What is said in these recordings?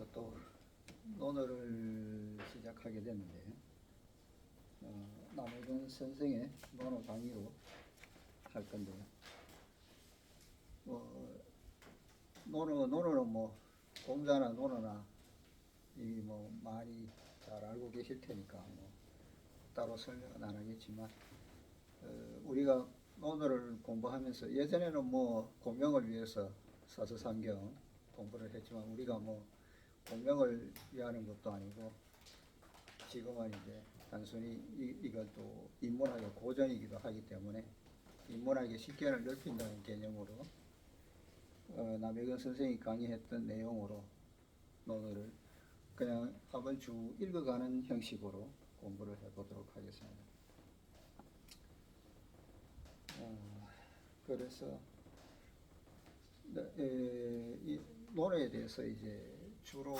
그래서 또 논어를 시작하게 됐는데 남해근 선생의 논어 강의로 할 건데요. 논어는 뭐 공자나 논어나 이 뭐 많이 잘 알고 계실 테니까 뭐 따로 설명은 안 하겠지만 우리가 논어를 공부하면서 예전에는 뭐 공명을 위해서 사서삼경 공부를 했지만 우리가 뭐 공명을 위하는 것도 아니고 지금은 이제 단순히 이것도 인문학의 고전이기도 하기 때문에 인문학의 식견을 넓힌다는 개념으로 남해근 선생이 강의했던 내용으로 논어를 그냥 한번 쭉 읽어가는 형식으로 공부를 해보도록 하겠습니다. 그래서 이 논어에 대해서 이제 주로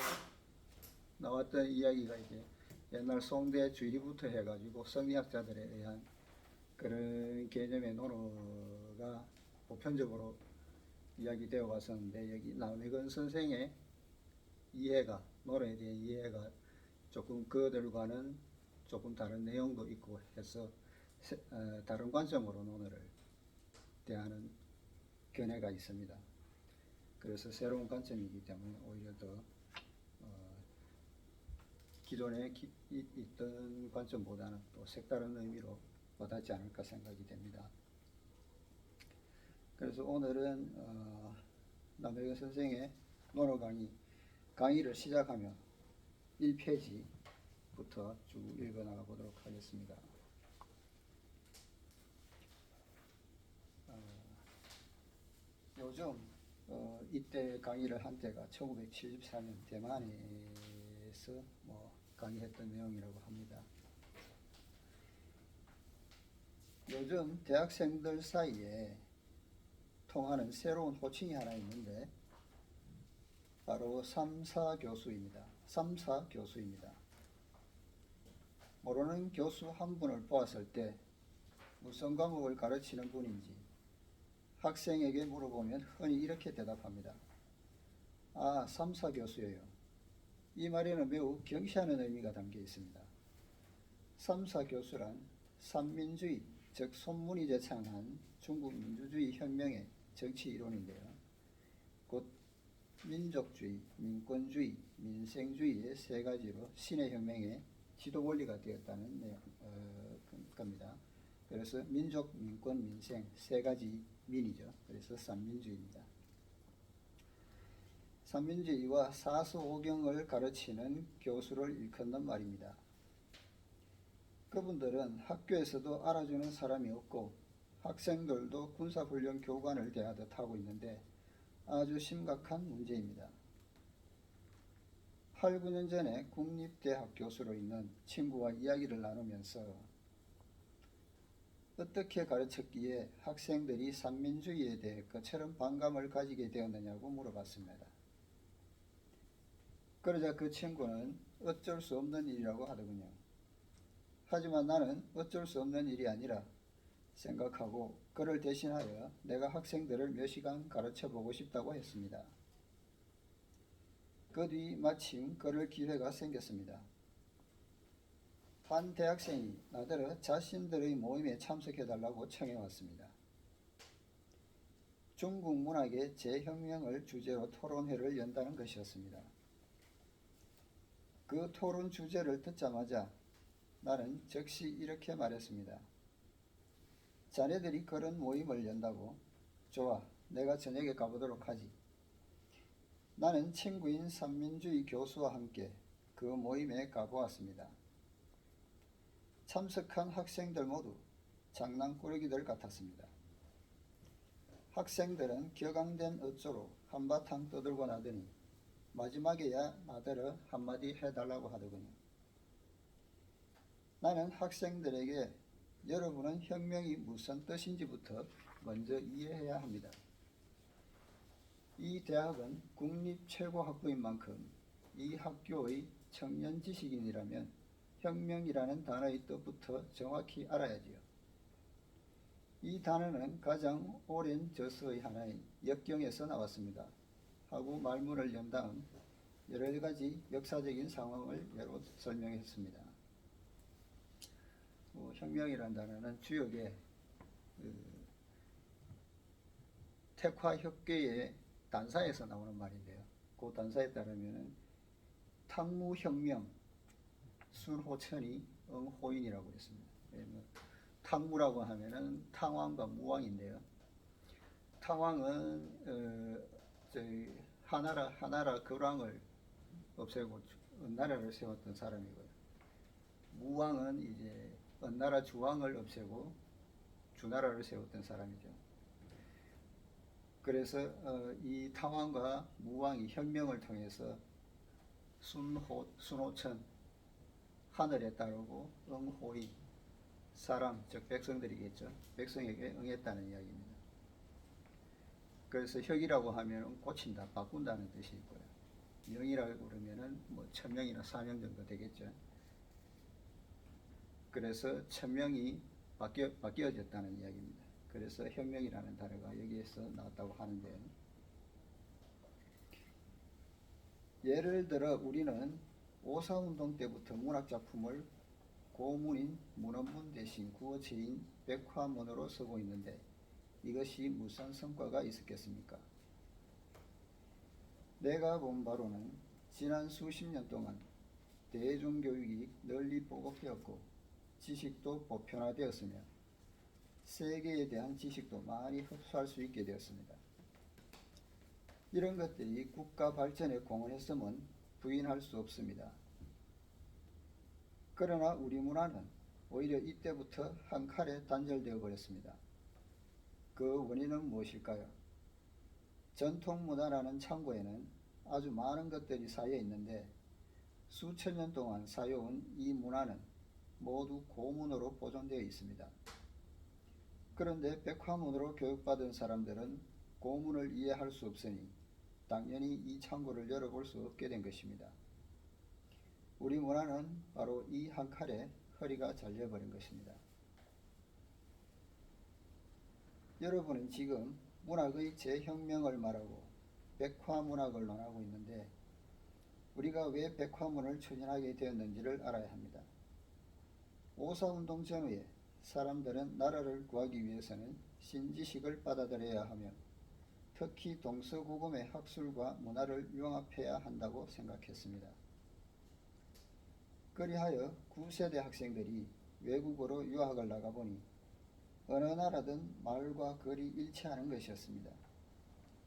나왔던 이야기가 이제 옛날 송대 주의부터 해가지고 성리학자들에 의한 그런 개념의 논어가 보편적으로 이야기되어 왔었는데, 여기 남해근 선생의 이해가, 논어에 대한 이해가 조금 그들과는 조금 다른 내용도 있고 해서 다른 관점으로 논어를 대하는 견해가 있습니다. 그래서 새로운 관점이기 때문에 오히려 더 기존에 있던 관점보다는 또 색다른 의미로 와닿지 않을까 생각이 됩니다. 그래서 오늘은 남해근 선생의 논어 강의를 시작하며 1페이지부터 쭉 읽어나가 보도록 하겠습니다. 요즘 이때 강의를 한 때가 1974년 대만에서 뭐 강의했던 내용이라고 합니다. 요즘 대학생들 사이에 통하는 새로운 호칭이 하나 있는데 바로 삼사교수입니다. 모르는 교수 한 분을 보았을 때 무슨 과목을 가르치는 분인지 학생에게 물어보면 흔히 이렇게 대답합니다. 아, 삼사교수예요. 이 말에는 매우 경시하는 의미가 담겨 있습니다. 삼사교수란 삼민주의, 즉 손문이 제창한 중국 민주주의 혁명의 정치 이론인데요. 곧 민족주의, 민권주의, 민생주의의 세 가지로 신의 혁명의 지도 원리가 되었다는 겁니다. 그래서 민족, 민권, 민생 세 가지 민이죠. 그래서 삼민주의입니다. 삼민주의와 사서오경을 가르치는 교수를 일컫는 말입니다. 그분들은 학교에서도 알아주는 사람이 없고 학생들도 군사훈련 교관을 대하듯 하고 있는데 아주 심각한 문제입니다. 8, 9년 전에 국립대학 교수로 있는 친구와 이야기를 나누면서 어떻게 가르쳤기에 학생들이 삼민주의에 대해 그처럼 반감을 가지게 되었느냐고 물어봤습니다. 그러자 그 친구는 어쩔 수 없는 일이라고 하더군요. 하지만 나는 어쩔 수 없는 일이 아니라 생각하고 그를 대신하여 내가 학생들을 몇 시간 가르쳐 보고 싶다고 했습니다. 그 뒤 마침 그럴 기회가 생겼습니다. 한 대학생이 나더러 자신들의 모임에 참석해달라고 청해왔습니다. 중국 문학의 재혁명을 주제로 토론회를 연다는 것이었습니다. 그 토론 주제를 듣자마자 나는 즉시 이렇게 말했습니다. 자네들이 그런 모임을 연다고? 좋아, 내가 저녁에 가보도록 하지. 나는 친구인 삼민주의 교수와 함께 그 모임에 가보았습니다. 참석한 학생들 모두 장난꾸러기들 같았습니다. 학생들은 격앙된 어조로 한바탕 떠들고 나더니 마지막에야 나더러 한마디 해달라고 하더군요. 나는 학생들에게 여러분은 혁명이 무슨 뜻인지부터 먼저 이해해야 합니다. 이 대학은 국립 최고 학부인 만큼 이 학교의 청년 지식인이라면 혁명이라는 단어의 뜻부터 정확히 알아야지요. 이 단어는 가장 오랜 저서의 하나인 역경에서 나왔습니다. 하고 말문을 연 다음 여러 가지 역사적인 상황을 예로 설명했습니다. 혁명이라는 단어는 주역에 택화협계의 단사에서 나오는 말인데요. 그 단사에 따르면 탕무혁명 순호천이 응호인이라고 했습니다. 탕무라고 하면은 탕왕과 무왕인데요. 탕왕은 하나라 거왕을 없애고 은나라를 세웠던 사람이고요. 무왕은 이제 은나라 주왕을 없애고 주나라를 세웠던 사람이죠. 그래서 이 탕왕과 무왕이 혁명을 통해서 순호천 하늘에 따르고 응호이 사람 즉 백성들이겠죠. 백성에게 응했다는 이야기입니다. 그래서 혁이라고 하면 고친다, 바꾼다는 뜻이 있고요. 명이라고 그러면은 뭐 1000명이나 4명 정도 되겠죠. 그래서 1000명이 바뀌어졌다는 이야기입니다. 그래서 혁명이라는 단어가 여기에서 나왔다고 하는데, 예를 들어 우리는 오사운동 때부터 문학작품을 고문인 문헌문 대신 구어체인 백화문으로 쓰고 있는데 이것이 무슨 성과가 있었겠습니까? 내가 본 바로는 지난 수십 년 동안 대중교육이 널리 보급되었고 지식도 보편화되었으며 세계에 대한 지식도 많이 흡수할 수 있게 되었습니다. 이런 것들이 국가 발전에 공헌했음은 부인할 수 없습니다. 그러나 우리 문화는 오히려 이때부터 한 칼에 단절되어 버렸습니다. 그 원인은 무엇일까요? 전통문화라는 창고에는 아주 많은 것들이 쌓여 있는데 수천 년 동안 쌓여온 이 문화는 모두 고문으로 보존되어 있습니다. 그런데 백화문으로 교육받은 사람들은 고문을 이해할 수 없으니 당연히 이 창고를 열어볼 수 없게 된 것입니다. 우리 문화는 바로 이 한 칼에 허리가 잘려버린 것입니다. 여러분은 지금 문학의 재혁명을 말하고 백화문학을 논하고 있는데 우리가 왜 백화문을 추진하게 되었는지를 알아야 합니다. 오사운동 전후에 사람들은 나라를 구하기 위해서는 신지식을 받아들여야 하며 특히 동서고금의 학술과 문화를 융합해야 한다고 생각했습니다. 그리하여 9세대 학생들이 외국으로 유학을 나가보니 어느 나라든 말과 글이 일치하는 것이었습니다.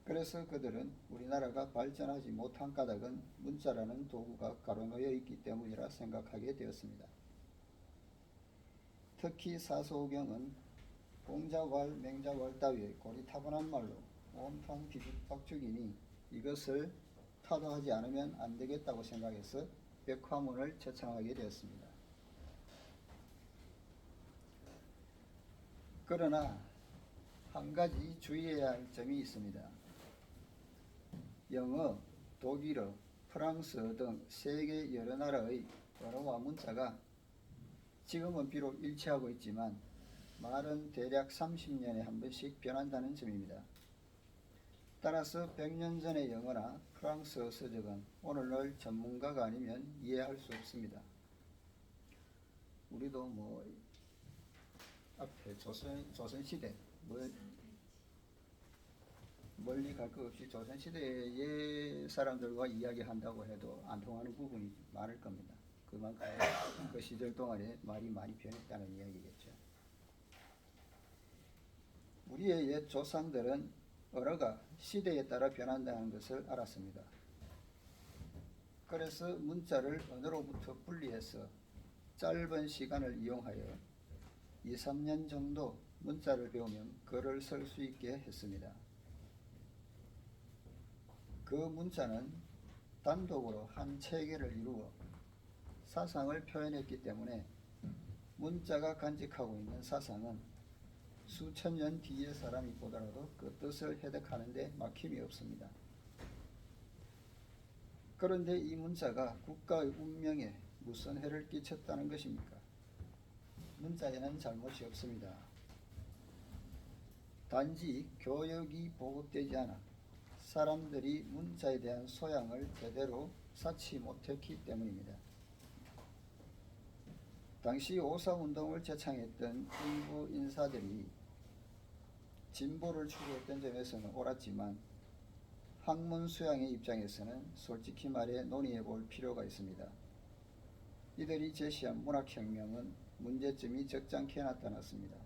그래서 그들은 우리나라가 발전하지 못한 까닭은 문자라는 도구가 가로놓여 있기 때문이라 생각하게 되었습니다. 특히 사서오경은 공자왈, 맹자왈 따위의 고리타분한 말로 온통 뒤죽박죽이니 이것을 타도하지 않으면 안 되겠다고 생각해서 백화문을 제창하게 되었습니다. 그러나 한 가지 주의해야 할 점이 있습니다. 영어, 독일어, 프랑스어 등 세계 여러 나라의 언어와 문자가 지금은 비록 일치하고 있지만 말은 대략 30년에 한 번씩 변한다는 점입니다. 따라서 100년 전의 영어나 프랑스어 서적은 오늘날 전문가가 아니면 이해할 수 없습니다. 우리도 뭐 앞에 조선시대 멀리 갈 것 없이 조선시대의 사람들과 이야기한다고 해도 안 통하는 부분이 많을 겁니다. 그만큼 그 시절 동안에 말이 많이 변했다는 이야기겠죠. 우리의 옛 조상들은 언어가 시대에 따라 변한다는 것을 알았습니다. 그래서 문자를 언어로부터 분리해서 짧은 시간을 이용하여 2, 3년 정도 문자를 배우면 글을 쓸 수 있게 했습니다. 그 문자는 단독으로 한 체계를 이루어 사상을 표현했기 때문에 문자가 간직하고 있는 사상은 수천 년 뒤의 사람이 보더라도 그 뜻을 해석하는 데 막힘이 없습니다. 그런데 이 문자가 국가의 운명에 무슨 해를 끼쳤다는 것입니까? 문자에는 잘못이 없습니다. 단지 교역이 보급되지 않아 사람들이 문자에 대한 소양을 제대로 쌓지 못했기 때문입니다. 당시 5.3 운동을 제창했던 일부 인사들이 진보를 추구했던 점에서는 옳았지만 학문 수양의 입장에서는 솔직히 말해 논의해 볼 필요가 있습니다. 이들이 제시한 문학혁명은 문제점이 적잖게 나타났습니다.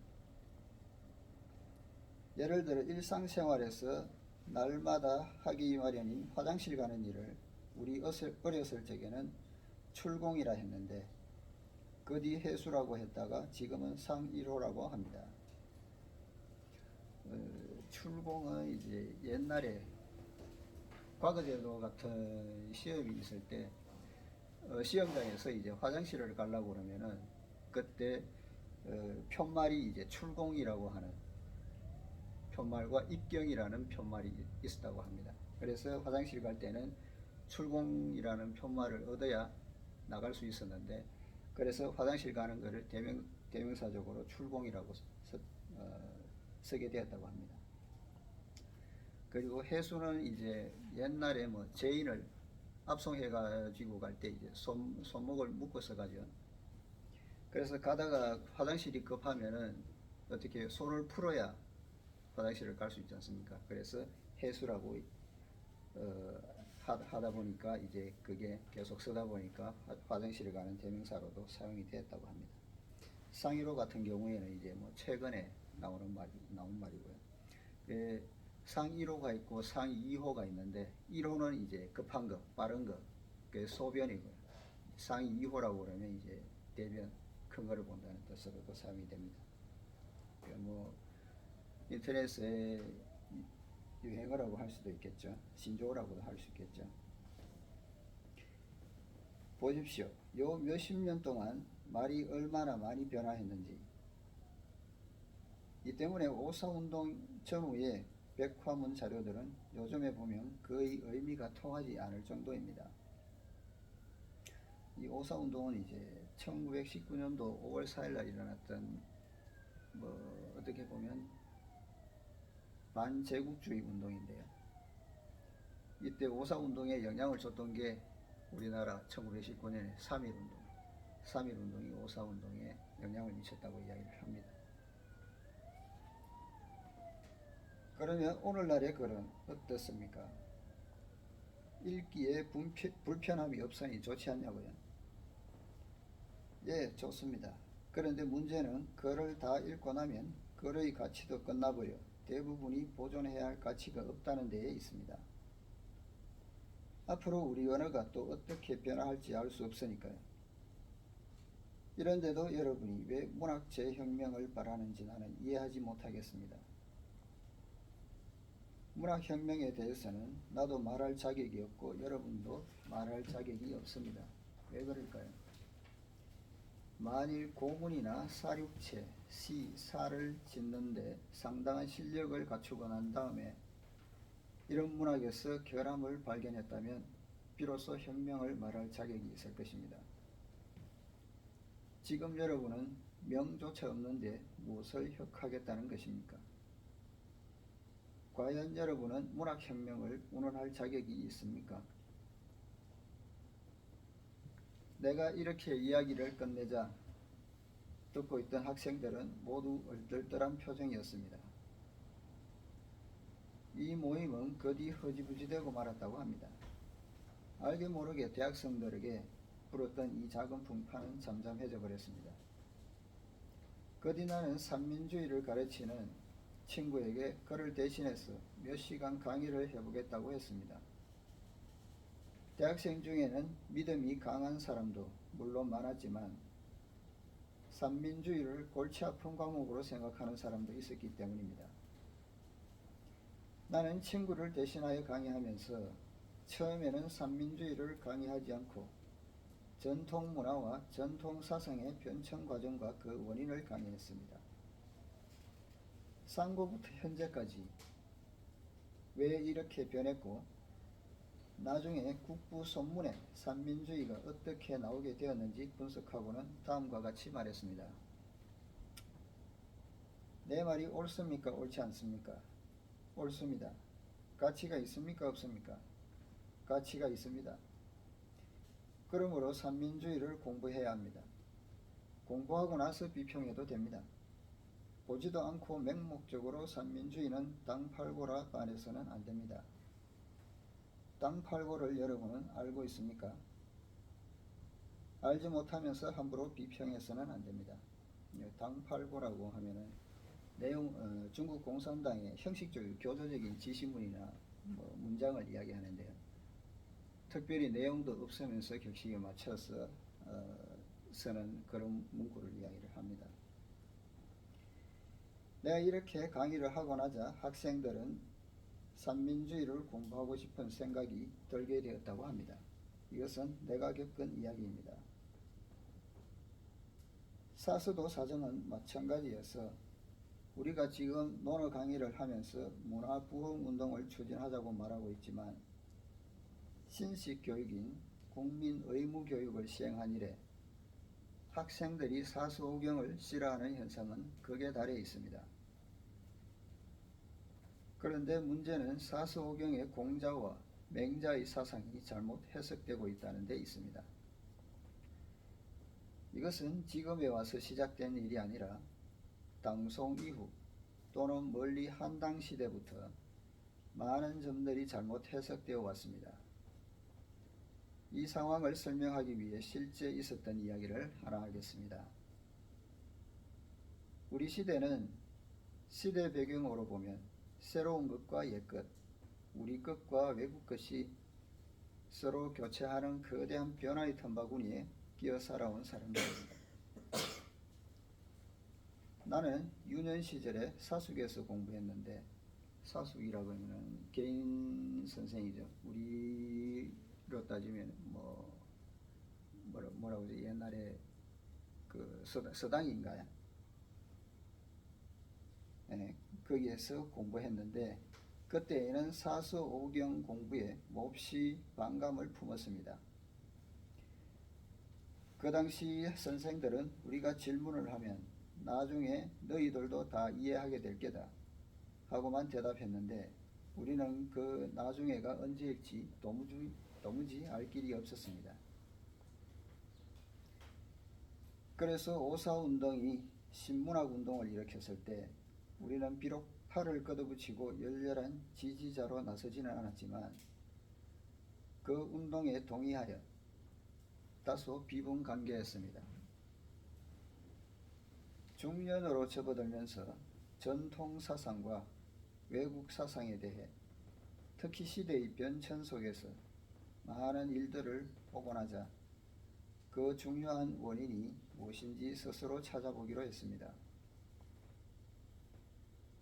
예를 들어 일상생활에서 날마다 하기 마련인 화장실 가는 일을 우리 어렸을 적에는 출공이라 했는데 그 뒤 해수라고 했다가 지금은 상일호라고 합니다. 출공은 이제 옛날에 과거제도 같은 시험이 있을 때 시험장에서 이제 화장실을 가려고 그러면은 그때 편말이 이제 출공이라고 하는 편말과 입경이라는 편말이 있었다고 합니다. 그래서 화장실 갈 때는 출공이라는 편말을 얻어야 나갈 수 있었는데 그래서 화장실 가는 것을 대명사적으로 출공이라고 쓰게 되었다고 합니다. 그리고 해수는 이제 옛날에 뭐 죄인을 압송해가지고 갈 때 이제 손목을 묶어서 가죠. 그래서 가다가 화장실이 급하면은 어떻게 손을 풀어야 화장실을 갈 수 있지 않습니까? 그래서 해수라고 하다 보니까 이제 그게 계속 쓰다 보니까 화장실을 가는 대명사로도 사용이 되었다고 합니다. 상일호 같은 경우에는 이제 뭐 최근에 나온 말이고요. 상 1호가 있고 상 2호가 있는데 1호는 이제 급한 거, 빠른 거, 그 소변이고요. 상 2호라고 그러면 이제 대변, 큰 거를 본다는 뜻으로도 사용이 됩니다. 뭐 인터넷에 유행어라고 할 수도 있겠죠. 신조어라고도 할 수 있겠죠. 보십시오. 요 몇십 년 동안 말이 얼마나 많이 변화했는지. 이 때문에 5.3 운동 전후에 백화문 자료들은 요즘에 보면 거의 의미가 통하지 않을 정도입니다. 이 5.3 운동은 이제 1919년도 5월 4일 날 일어났던 뭐 어떻게 보면 반제국주의 운동인데요. 이때 5.3 운동에 영향을 줬던 게 우리나라 1919년에 3.1 운동, 3.1 운동이 5.3 운동에 영향을 미쳤다고 이야기를 합니다. 그러면 오늘날의 글은 어떻습니까? 읽기에 불편함이 없으니 좋지 않냐고요? 예, 좋습니다. 그런데 문제는 글을 다 읽고 나면 글의 가치도 끝나버려 대부분이 보존해야 할 가치가 없다는 데에 있습니다. 앞으로 우리 언어가 또 어떻게 변화할지 알 수 없으니까요. 이런데도 여러분이 왜 문학 재혁명을 바라는지 나는 이해하지 못하겠습니다. 문학혁명에 대해서는 나도 말할 자격이 없고 여러분도 말할 자격이 없습니다. 왜 그럴까요? 만일 고문이나 사륙체, 시, 사를 짓는데 상당한 실력을 갖추고 난 다음에 이런 문학에서 결함을 발견했다면 비로소 혁명을 말할 자격이 있을 것입니다. 지금 여러분은 명조차 없는데 무엇을 혁하겠다는 것입니까? 과연 여러분은 문학혁명을 운운할 자격이 있습니까? 내가 이렇게 이야기를 끝내자 듣고 있던 학생들은 모두 얼떨떨한 표정이었습니다. 이 모임은 그 뒤 허지부지되고 말았다고 합니다. 알게 모르게 대학생들에게 불었던 이 작은 풍파는 잠잠해져 버렸습니다. 그 뒤 나는 삼민주의를 가르치는 친구에게 그를 대신해서 몇 시간 강의를 해보겠다고 했습니다. 대학생 중에는 믿음이 강한 사람도 물론 많았지만 삼민주의를 골치 아픈 과목으로 생각하는 사람도 있었기 때문입니다. 나는 친구를 대신하여 강의하면서 처음에는 삼민주의를 강의하지 않고 전통문화와 전통사상의 변천 과정과 그 원인을 강의했습니다. 상고부터 현재까지 왜 이렇게 변했고 나중에 국부 손문에 삼민주의가 어떻게 나오게 되었는지 분석하고는 다음과 같이 말했습니다. 내 말이 옳습니까? 옳지 않습니까? 옳습니다. 가치가 있습니까? 없습니까? 가치가 있습니다. 그러므로三민주의를 공부해야 합니다. 공부하고 나서 비평해도 됩니다. 보지도 않고 맹목적으로 삼민주의는 땅 팔고라 안해서는 안 됩니다. 땅 팔고를 여러분은 알고 있습니까? 알지 못하면서 함부로 비평해서는 안 됩니다. 땅 팔고라고 하면은 중국 공산당의 형식적인 교조적인 지시문이나 문장을 이야기하는데요. 특별히 내용도 없으면서 격식에 맞춰서 쓰는 그런 문구를 이야기를 합니다. 내가 이렇게 강의를 하고 나자 학생들은 삼민주의를 공부하고 싶은 생각이 들게 되었다고 합니다. 이것은 내가 겪은 이야기입니다. 사서도 사정은 마찬가지여서 우리가 지금 논어 강의를 하면서 문화부흥운동을 추진하자고 말하고 있지만 신식교육인 국민의무교육을 시행한 이래 학생들이 사서오경을 싫어하는 현상은 극에 달해 있습니다. 그런데 문제는 사서오경의 공자와 맹자의 사상이 잘못 해석되고 있다는 데 있습니다. 이것은 지금에 와서 시작된 일이 아니라 당송 이후 또는 멀리 한당 시대부터 많은 점들이 잘못 해석되어 왔습니다. 이 상황을 설명하기 위해 실제 있었던 이야기를 하나 하겠습니다. 우리 시대는 시대 배경으로 보면 새로운 것과 옛 것, 우리 것과 외국 것이 서로 교체하는 거대한 변화의 틈바구니에 끼어 살아온 사람들입니다. 나는 유년 시절에 사숙에서 공부했는데, 사숙이라고 하면 개인 선생이죠. 우리로 따지면 뭐라고 하죠? 옛날에 그 서당인가요? 네, 거기에서 공부했는데 그때에는 사서오경 공부에 몹시 반감을 품었습니다. 그 당시 선생들은 우리가 질문을 하면 나중에 너희들도 다 이해하게 될 게다 하고만 대답했는데 우리는 그 나중에가 언제일지 도무지 알 길이 없었습니다. 그래서 오사운동이 신문학운동을 일으켰을 때 우리는 비록 팔을 걷어붙이고 열렬한 지지자로 나서지는 않았지만 그 운동에 동의하여 다소 비분관계했습니다. 중년으로 접어들면서 전통사상과 외국 사상에 대해 특히 시대의 변천 속에서 많은 일들을 보고 나자 그 중요한 원인이 무엇인지 스스로 찾아보기로 했습니다.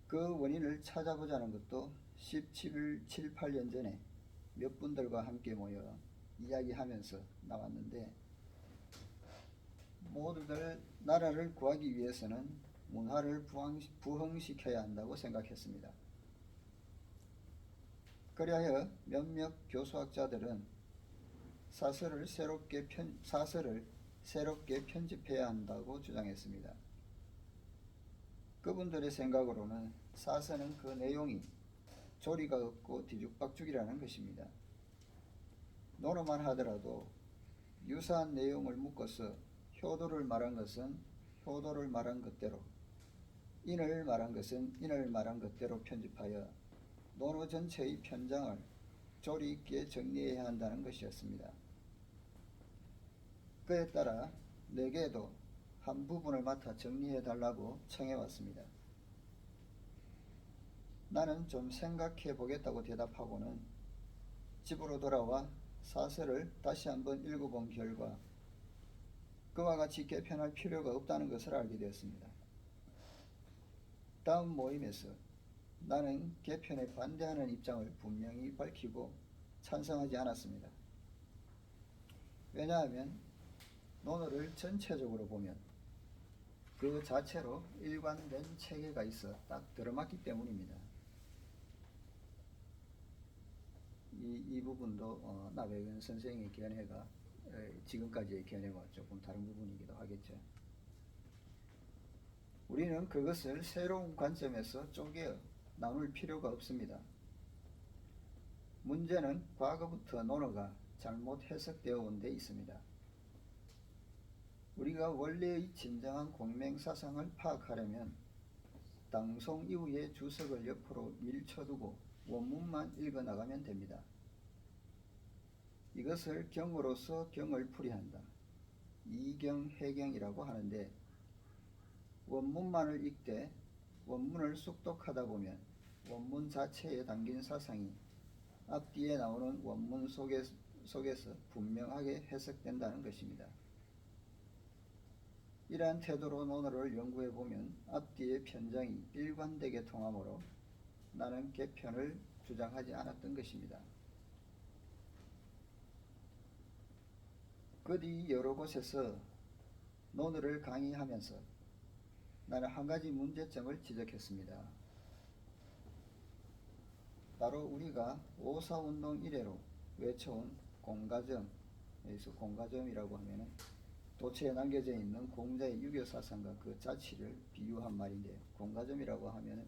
그 원인을 찾아보자는 것도 17, 8년 전에 몇 분들과 함께 모여 이야기하면서 나왔는데 모두들 나라를 구하기 위해서는 문화를 부흥시켜야 한다고 생각했습니다. 그리하여 몇몇 교수학자들은 사설을 새롭게 편집해야 한다고 주장했습니다. 그분들의 생각으로는 사서는 그 내용이 조리가 없고 뒤죽박죽이라는 것입니다. 논어만 하더라도 유사한 내용을 묶어서 효도를 말한 것은 효도를 말한 것대로, 인을 말한 것은 인을 말한 것대로 편집하여 논어 전체의 편장을 조리 있게 정리해야 한다는 것이었습니다. 그에 따라 내게도 한 부분을 맡아 정리해 달라고 청해왔습니다. 나는 좀 생각해 보겠다고 대답하고는 집으로 돌아와 사설을 다시 한번 읽어본 결과 그와 같이 개편할 필요가 없다는 것을 알게 되었습니다. 다음 모임에서 나는 개편에 반대하는 입장을 분명히 밝히고 찬성하지 않았습니다. 왜냐하면 논어를 전체적으로 보면 그 자체로 일관된 체계가 있어 딱 들어맞기 때문입니다. 이 부분도 나백은 선생의 견해가 지금까지의 견해와 조금 다른 부분이기도 하겠죠. 우리는 그것을 새로운 관점에서 쪼개 나눌 필요가 없습니다. 문제는 과거부터 논어가 잘못 해석되어 온 데 있습니다. 우리가 원래의 진정한 공맹사상을 파악하려면 당송 이후의 주석을 옆으로 밀쳐두고 원문만 읽어나가면 됩니다. 이것을 경으로서 경을 풀이한다. 이경해경이라고 하는데, 원문만을 읽되 원문을 숙독하다 보면 원문 자체에 담긴 사상이 앞뒤에 나오는 원문 속에서 분명하게 해석된다는 것입니다. 이러한 태도로 논어를 연구해 보면 앞뒤의 편장이 일관되게 통하므로 나는 개편을 주장하지 않았던 것입니다. 그 뒤 여러 곳에서 논어를 강의하면서 나는 한 가지 문제점을 지적했습니다. 바로 우리가 5.4운동 이래로 외쳐온 공가점, 여기서 공가점이라고 하면은 도처에 남겨져 있는 공자의 유교 사상과 그 자취를 비유한 말인데, 공가점이라고 하면은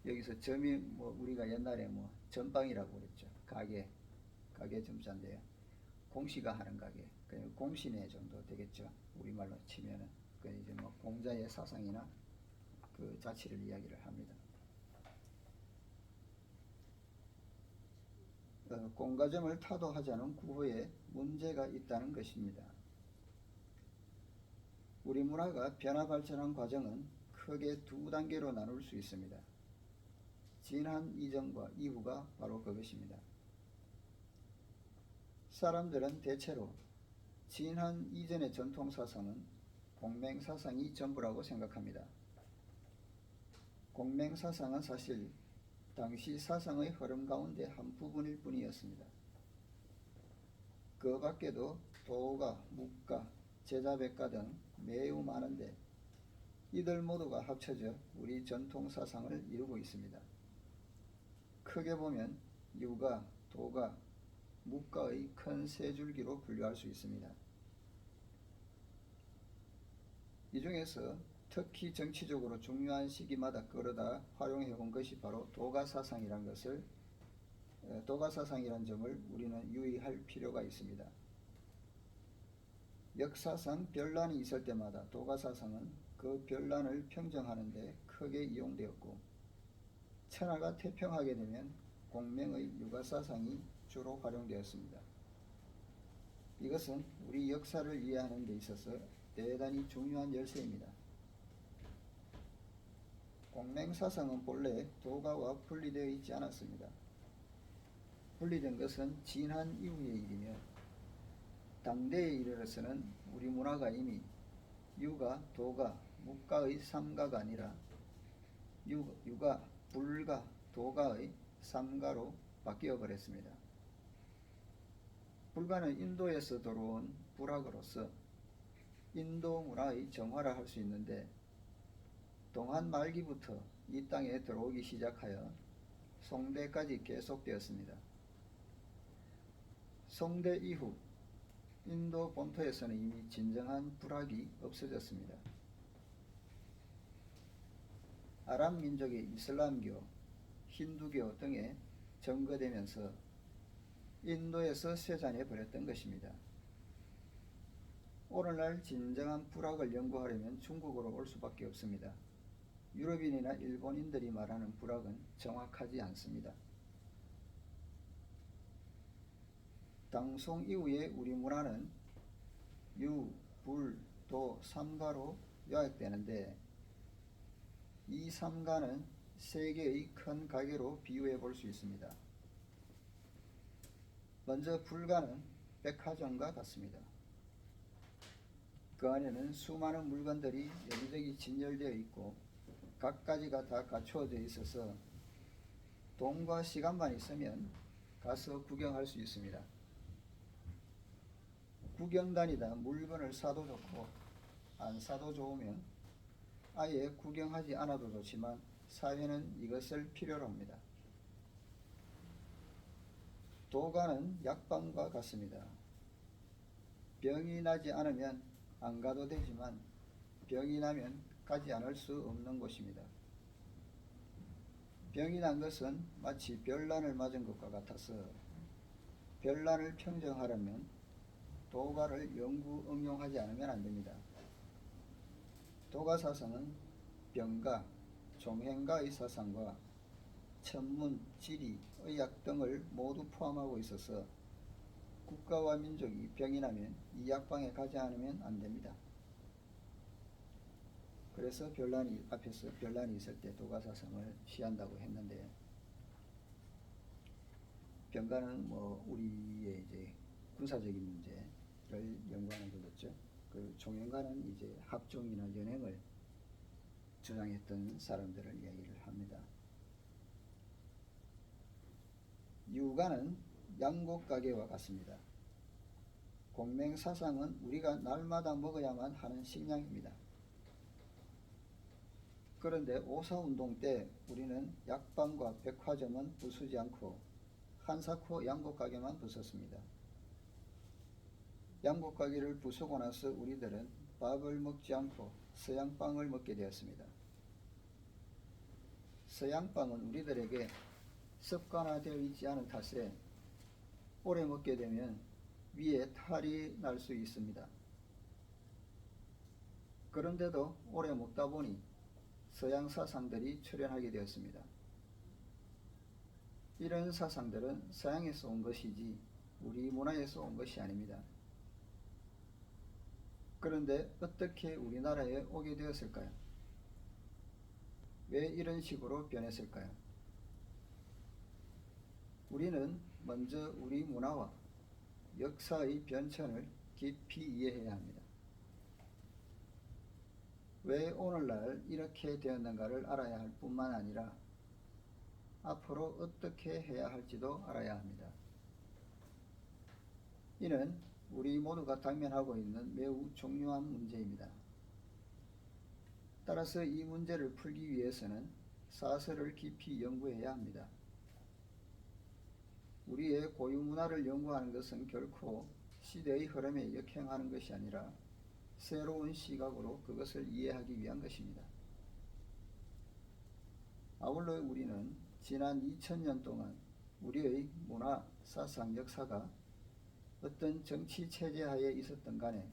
여기서 점이 우리가 옛날에 전방이라고 그랬죠. 가게 점자인데요. 공시가 하는 가게, 그러니까 공시네 정도 되겠죠. 우리말로 치면은 그 이제 공자의 사상이나 그 자취를 이야기를 합니다. 공가점을 타도하자는 구호에 문제가 있다는 것입니다. 우리 문화가 변화 발전한 과정은 크게 두 단계로 나눌 수 있습니다. 진한 이전과 이후가 바로 그것입니다. 사람들은 대체로 진한 이전의 전통사상은 공맹사상이 전부라고 생각합니다. 공맹사상은 사실 당시 사상의 흐름 가운데 한 부분일 뿐이었습니다. 그 밖에도 도가, 묵가, 제자백가 등 매우 많은데 이들 모두가 합쳐져 우리 전통사상을 이루고 있습니다. 크게 보면 유가, 도가, 묵가의 큰 세 줄기로 분류할 수 있습니다. 이 중에서 특히 정치적으로 중요한 시기마다 끌어다 활용해 온 것이 바로 도가사상이란 점을 우리는 유의할 필요가 있습니다. 역사상 변란이 있을 때마다 도가사상은 그 변란을 평정하는 데 크게 이용되었고, 천하가 태평하게 되면 공명의 유가사상이 주로 활용되었습니다. 이것은 우리 역사를 이해하는 데 있어서 대단히 중요한 열쇠입니다. 공맹사상은 본래 도가와 분리되어 있지 않았습니다. 분리된 것은 진한 이후의 일이며, 당대에 이르러서는 우리 문화가 이미 유가, 도가, 묵가의 삼가가 아니라 유가, 불가, 도가의 삼가로 바뀌어 버렸습니다. 불가는 인도에서 들어온 불학으로서 인도 문화의 정화를 할 수 있는데, 동한 말기부터 이 땅에 들어오기 시작하여 송대까지 계속되었습니다. 송대 이후 인도 본토에서는 이미 진정한 불학이 없어졌습니다. 아랍 민족의 이슬람교, 힌두교 등에 점거되면서 인도에서 쇠잔해 버렸던 것입니다. 오늘날 진정한 불학을 연구하려면 중국으로 올 수밖에 없습니다. 유럽인이나 일본인들이 말하는 불학은 정확하지 않습니다. 당송 이후에 우리 문화는 유, 불, 도, 삼가로 요약되는데, 이 삼가는 세 개의 큰 가게로 비유해 볼 수 있습니다. 먼저 불가는 백화점과 같습니다. 그 안에는 수많은 물건들이 여기저기 진열되어 있고 각가지가 다 갖추어져 있어서 돈과 시간만 있으면 가서 구경할 수 있습니다. 구경 다니다 물건을 사도 좋고 안 사도 좋으면 아예 구경하지 않아도 좋지만 사회는 이것을 필요로 합니다. 도가는 약방과 같습니다. 병이 나지 않으면 안 가도 되지만 병이 나면 가지 않을 수 없는 곳입니다. 병이 난 것은 마치 별난을 맞은 것과 같아서 별난을 평정하려면 도가를 영구 응용하지 않으면 안 됩니다. 도가 사상은 병가, 종행가의 사상과 천문, 지리, 의학 등을 모두 포함하고 있어서 국가와 민족이 병이 나면 이 약방에 가지 않으면 안 됩니다. 그래서 앞에서 별난이 있을 때 도가 사상을 취한다고 했는데, 병가는 우리의 이제 군사적인 문제를 연구하는 거겠죠. 그 종행가는 이제 합종이나 연행을 주장했던 사람들을 이야기를 합니다. 유가는 양곡가게와 같습니다. 공맹사상은 우리가 날마다 먹어야만 하는 식량입니다. 그런데 오사운동 때 우리는 약방과 백화점은 부수지 않고 한사코 양곡가게만 부쉈습니다. 양곡가게를 부수고 나서 우리들은 밥을 먹지 않고 서양빵을 먹게 되었습니다. 서양빵은 우리들에게 습관화되어 있지 않은 탓에 오래 먹게 되면 위에 탈이 날 수 있습니다. 그런데도 오래 먹다 보니 서양 사상들이 출현하게 되었습니다. 이런 사상들은 서양에서 온 것이지 우리 문화에서 온 것이 아닙니다. 그런데 어떻게 우리나라에 오게 되었을까요? 왜 이런 식으로 변했을까요? 우리는 먼저 우리 문화와 역사의 변천을 깊이 이해해야 합니다. 왜 오늘날 이렇게 되었는가를 알아야 할 뿐만 아니라 앞으로 어떻게 해야 할지도 알아야 합니다. 이는 우리 모두가 당면하고 있는 매우 중요한 문제입니다. 따라서 이 문제를 풀기 위해서는 사설을 깊이 연구해야 합니다. 우리의 고유 문화를 연구하는 것은 결코 시대의 흐름에 역행하는 것이 아니라 새로운 시각으로 그것을 이해하기 위한 것입니다. 아울러 우리는 지난 2000년 동안 우리의 문화, 사상, 역사가 어떤 정치 체제 하에 있었던 간에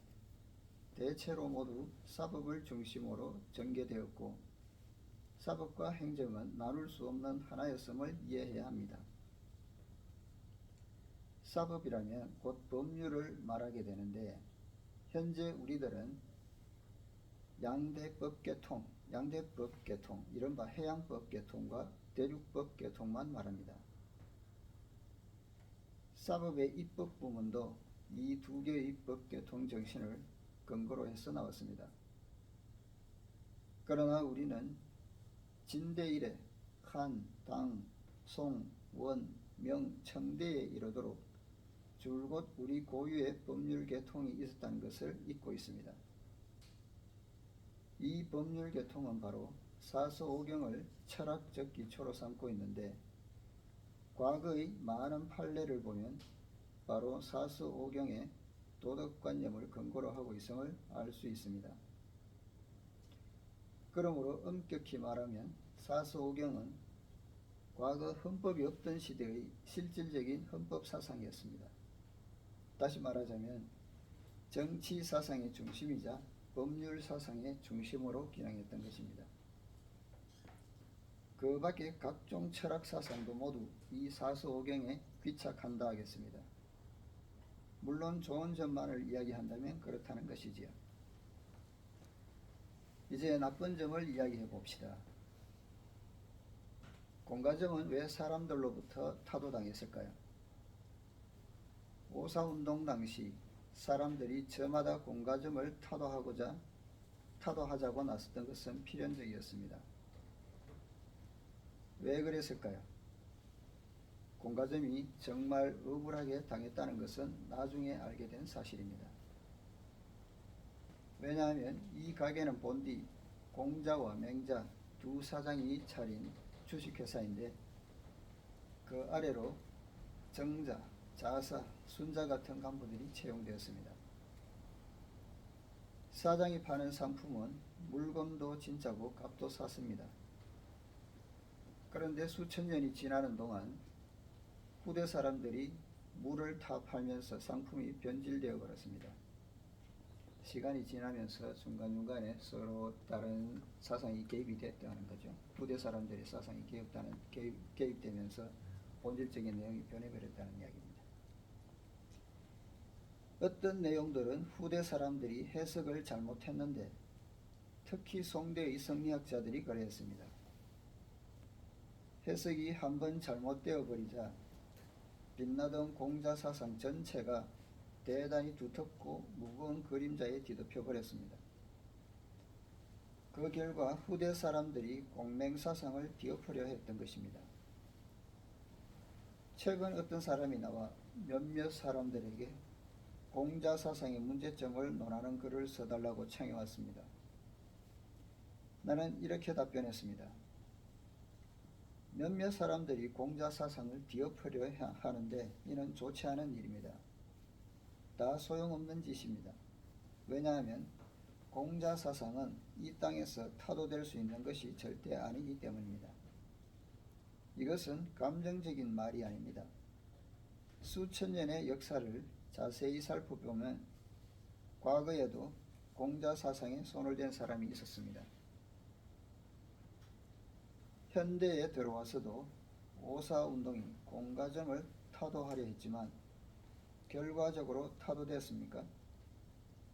대체로 모두 사법을 중심으로 전개되었고 사법과 행정은 나눌 수 없는 하나였음을 이해해야 합니다. 사법이라면 곧 법률을 말하게 되는데 현재 우리들은 양대법계통, 이른바 해양법계통과 대륙법계통만 말합니다. 사법의 입법 부문도 이 두 개의 법계통 정신을 근거로 해서 나왔습니다. 그러나 우리는 진대 이래 한, 당, 송, 원, 명, 청대에 이르도록 줄곧 우리 고유의 법률 계통이 있었다는 것을 잊고 있습니다. 이 법률 계통은 바로 사서오경을 철학적 기초로 삼고 있는데 과거의 많은 판례를 보면 바로 사서오경의 도덕관념을 근거로 하고 있음을 알 수 있습니다. 그러므로 엄격히 말하면 사서오경은 과거 헌법이 없던 시대의 실질적인 헌법 사상이었습니다. 다시 말하자면 정치 사상의 중심이자 법률 사상의 중심으로 기능했던 것입니다. 그 밖에 각종 철학 사상도 모두 이 사서오경에 귀착한다 하겠습니다. 물론 좋은 점만을 이야기한다면 그렇다는 것이지요. 이제 나쁜 점을 이야기해 봅시다. 공가점은 왜 사람들로부터 타도당했을까요? 오사운동 당시 사람들이 저마다 공가점을 타도하자고 나섰던 것은 필연적이었습니다. 왜 그랬을까요? 공가점이 정말 억울하게 당했다는 것은 나중에 알게 된 사실입니다. 왜냐하면 이 가게는 본디 공자와 맹자 두 사장이 차린 주식회사인데 그 아래로 정자, 자사, 순자 같은 간부들이 채용되었습니다. 사장이 파는 상품은 물건도 진짜고 값도 쌌습니다. 그런데 수천 년이 지나는 동안 후대 사람들이 물을 타팔면서 상품이 변질되어 버렸습니다. 시간이 지나면서 중간중간에 서로 다른 사상이 개입이 됐다는 거죠. 후대 사람들의 사상이 개입되면서 본질적인 내용이 변해버렸다는 이야기입니다. 어떤 내용들은 후대 사람들이 해석을 잘못했는데 특히 송대의 성리학자들이 그랬습니다. 해석이 한번 잘못되어 버리자 빛나던 공자사상 전체가 대단히 두텁고 무거운 그림자에 뒤덮여 버렸습니다. 그 결과 후대 사람들이 공맹사상을 뒤엎으려 했던 것입니다. 최근 어떤 사람이 나와 몇몇 사람들에게 공자사상의 문제점을 논하는 글을 써달라고 청해왔습니다. 나는 이렇게 답변했습니다. 몇몇 사람들이 공자사상을 뒤엎으려 하는데 이는 좋지 않은 일입니다. 다 소용없는 짓입니다. 왜냐하면 공자사상은 이 땅에서 타도될 수 있는 것이 절대 아니기 때문입니다. 이것은 감정적인 말이 아닙니다. 수천 년의 역사를 자세히 살펴보면 과거에도 공자사상에 손을 댄 사람이 있었습니다. 현대에 들어와서도 오사운동이 공가정을 타도하려 했지만 결과적으로 타도됐습니까?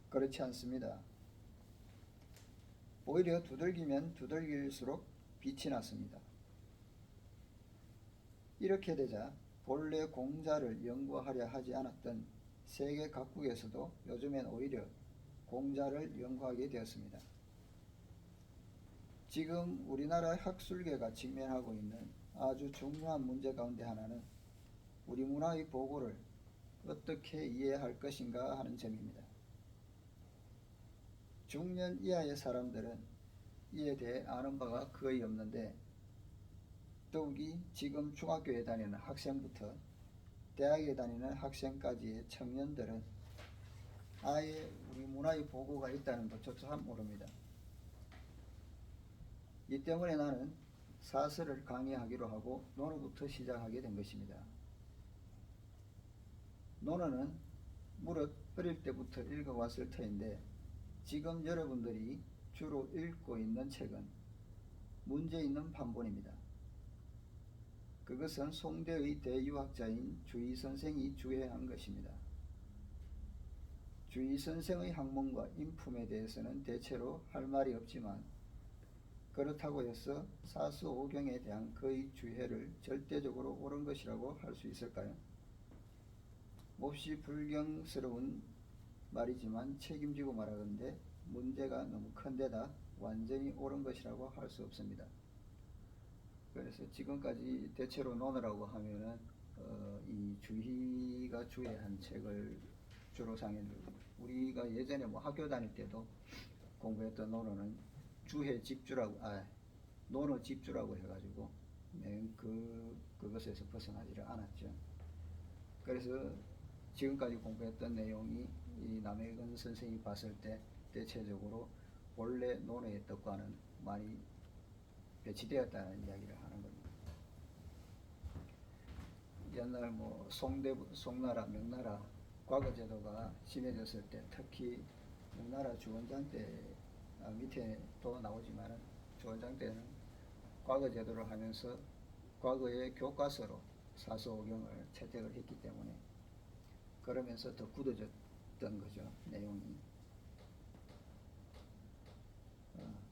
그렇지 않습니다. 오히려 두들기면 두들길수록 빛이 났습니다. 이렇게 되자 본래 공자를 연구하려 하지 않았던 세계 각국에서도 요즘엔 오히려 공자를 연구하게 되었습니다. 지금 우리나라 학술계가 직면하고 있는 아주 중요한 문제 가운데 하나는 우리 문화의 보고를 어떻게 이해할 것인가 하는 점입니다. 중년 이하의 사람들은 이에 대해 아는 바가 거의 없는데 더욱이 지금 중학교에 다니는 학생부터 대학에 다니는 학생까지의 청년들은 아예 우리 문화의 보고가 있다는 것조차 모릅니다. 이 때문에 나는 사설을 강의하기로 하고 논어부터 시작하게 된 것입니다. 논어는 무릇 어릴 때부터 읽어왔을 터인데 지금 여러분들이 주로 읽고 있는 책은 문제 있는 판본입니다. 그것은 송대의 대유학자인 주의 선생이 주해한 것입니다. 주의 선생의 학문과 인품에 대해서는 대체로 할 말이 없지만 그렇다고 해서 사수오경에 대한 그의 주해를 절대적으로 옳은 것이라고 할 수 있을까요? 몹시 불경스러운 말이지만 책임지고 말하건대 문제가 너무 큰데다 완전히 옳은 것이라고 할 수 없습니다. 그래서 지금까지 대체로 논어라고 하면은 이 주희가 주해한 책을 주로 상해들고 우리가 예전에 뭐 학교 다닐 때도 공부했던 논어는 주해 집주라고 논어 집주라고 해가지고 그것에서 벗어나지를 않았죠. 그래서 지금까지 공부했던 내용이 이 남해근 선생이 봤을 때 대체적으로 원래 논어의 뜻과는 많이 배치되었다는 이야기를 하는 겁니다. 옛날 뭐 송나라, 명나라 과거 제도가 심해졌을 때 특히 명나라 주원장 때 밑에 또 나오지만은 주원장 때는 과거 제도를 하면서 과거의 교과서로 사서오경을 채택을 했기 때문에 그러면서 더 굳어졌던 거죠, 내용이.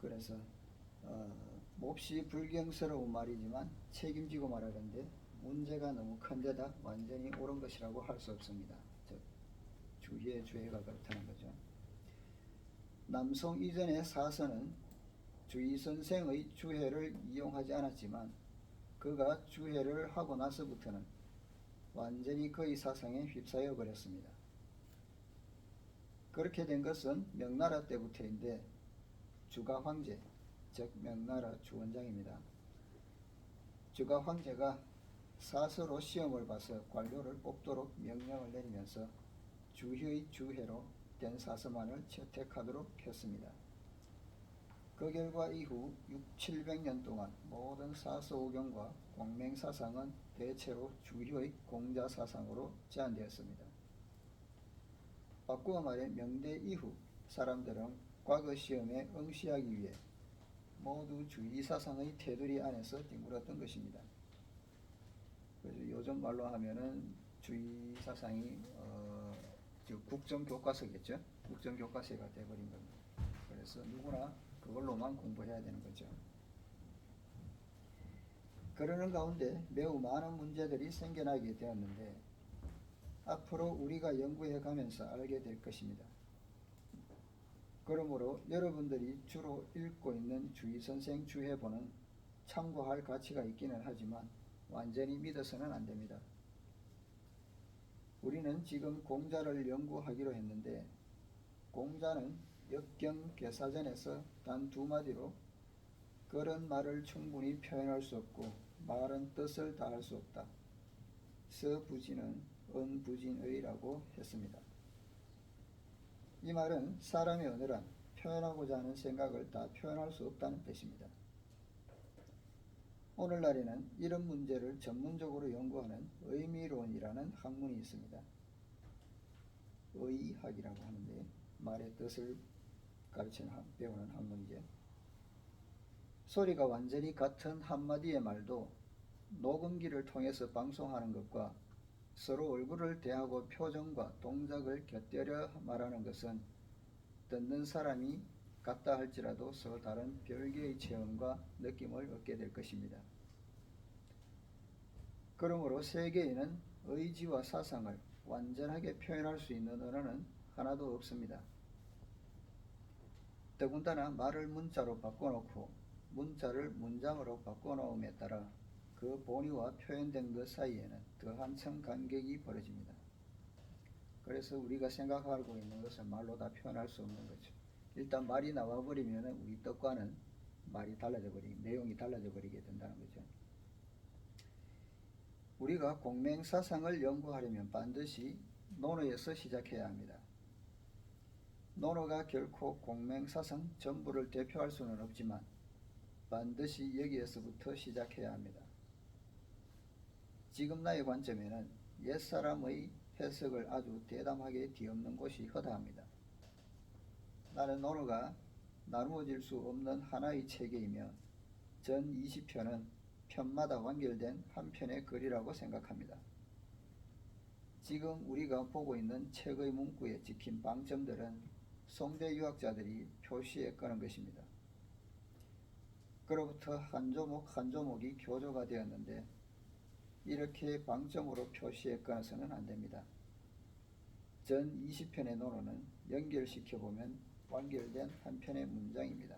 그래서 몹시 불경스러운 말이지만 책임지고 말하건대 문제가 너무 큰데다 완전히 옳은 것이라고 할 수 없습니다. 즉 주희의 주해가 그렇다는 거죠. 남송 이전의 사서는 주희 선생의 주해를 이용하지 않았지만 그가 주해를 하고 나서부터는 완전히 그의 사상에 휩싸여 버렸습니다. 그렇게 된 것은 명나라 때부터인데 주가 황제, 즉 명나라 주원장입니다. 주가 황제가 사서로 시험을 봐서 관료를 뽑도록 명령을 내리면서 주희의 주해로 된 사서만을 채택하도록 했습니다. 그 결과 이후 700년 동안 모든 사서오경과 공맹사상은 대체로 주류의 공자사상으로 제한되었습니다. 바꾸어 말해 명대 이후 사람들은 과거 시험에 응시하기 위해 모두 주의사상의 테두리 안에서 뒹굴었던 것입니다. 그래서 요즘 말로 하면은 주의사상이 국정교과서겠죠. 국정교과서가 되어버린 겁니다. 그래서 누구나 그걸로만 공부해야 되는 거죠. 그러는 가운데 매우 많은 문제들이 생겨나게 되었는데 앞으로 우리가 연구해 가면서 알게 될 것입니다. 그러므로 여러분들이 주로 읽고 있는 주의선생 주해보는 참고할 가치가 있기는 하지만 완전히 믿어서는 안 됩니다. 우리는 지금 공자를 연구하기로 했는데 공자는 역경개사전에서 단 2마디로 그런 말을 충분히 표현할 수 없고 말은 뜻을 다할 수 없다. 서부진은 은부진의라고 했습니다. 이 말은 사람의 언어란 표현하고자 하는 생각을 다 표현할 수 없다는 뜻입니다. 오늘날에는 이런 문제를 전문적으로 연구하는 의미론이라는 학문이 있습니다. 의학이라고 하는데 말의 뜻을 가르치는 배우는 학문이죠. 소리가 완전히 같은 한마디의 말도 녹음기를 통해서 방송하는 것과 서로 얼굴을 대하고 표정과 동작을 곁들여 말하는 것은 듣는 사람이 같다 할지라도 서로 다른 별개의 체험과 느낌을 얻게 될 것입니다. 그러므로 세계에는 의지와 사상을 완전하게 표현할 수 있는 언어는 하나도 없습니다. 더군다나 말을 문자로 바꿔놓고 문자를 문장으로 바꿔놓음에 따라 그 본의와 표현된 것 사이에는 더 한층 간격이 벌어집니다. 그래서 우리가 생각하고 있는 것을 말로 다 표현할 수 없는 거죠. 일단 말이 나와버리면 우리 뜻과는 말이 달라져 버리고 내용이 달라져 버리게 된다는 거죠. 우리가 공맹사상을 연구하려면 반드시 논어에서 시작해야 합니다. 논어가 결코 공맹사상 전부를 대표할 수는 없지만 반드시 여기에서부터 시작해야 합니다. 지금 나의 관점에는 옛사람의 해석을 아주 대담하게 뒤엎는 곳이 허다합니다. 나는 논어가 나누어질 수 없는 하나의 체계이며 전 20편은 편마다 완결된 한 편의 글이라고 생각합니다. 지금 우리가 보고 있는 책의 문구에 찍힌 방점들은 송대 유학자들이 표시해 끄는 것입니다. 그로부터 한 조목 한 조목이 교조가 되었는데 이렇게 방점으로 표시해 끊어서는 안 됩니다. 전 20편의 논어는 연결시켜보면 완결된 한 편의 문장입니다.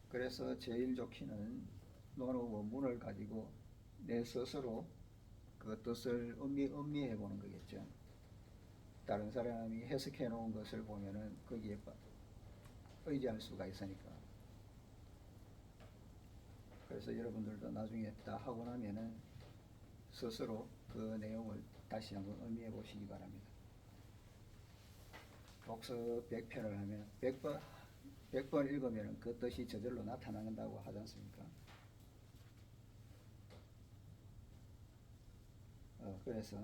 그래서 제일 좋기는 논어 원문을 가지고 내 스스로 그 뜻을 음미해 보는 거겠죠. 다른 사람이 해석해 놓은 것을 보면은 거기에 의지할 수가 있으니까. 그래서 여러분들도 나중에 다 하고 나면은 스스로 그 내용을 다시 한번 음미해 보시기 바랍니다. 독서 100편을 하면 100번 읽으면 그 뜻이 저절로 나타난다고 하지 않습니까? 그래서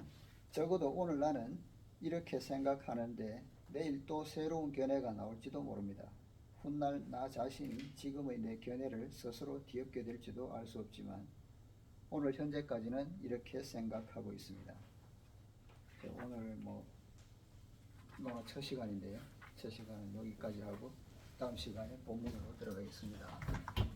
적어도 오늘 나는 이렇게 생각하는데 내일 또 새로운 견해가 나올지도 모릅니다. 훗날 나 자신이 지금의 내 견해를 스스로 뒤엎게 될지도 알 수 없지만 오늘 현재까지는 이렇게 생각하고 있습니다. 오늘 첫 시간인데요. 첫 시간은 여기까지 하고 다음 시간에 본문으로 들어가겠습니다.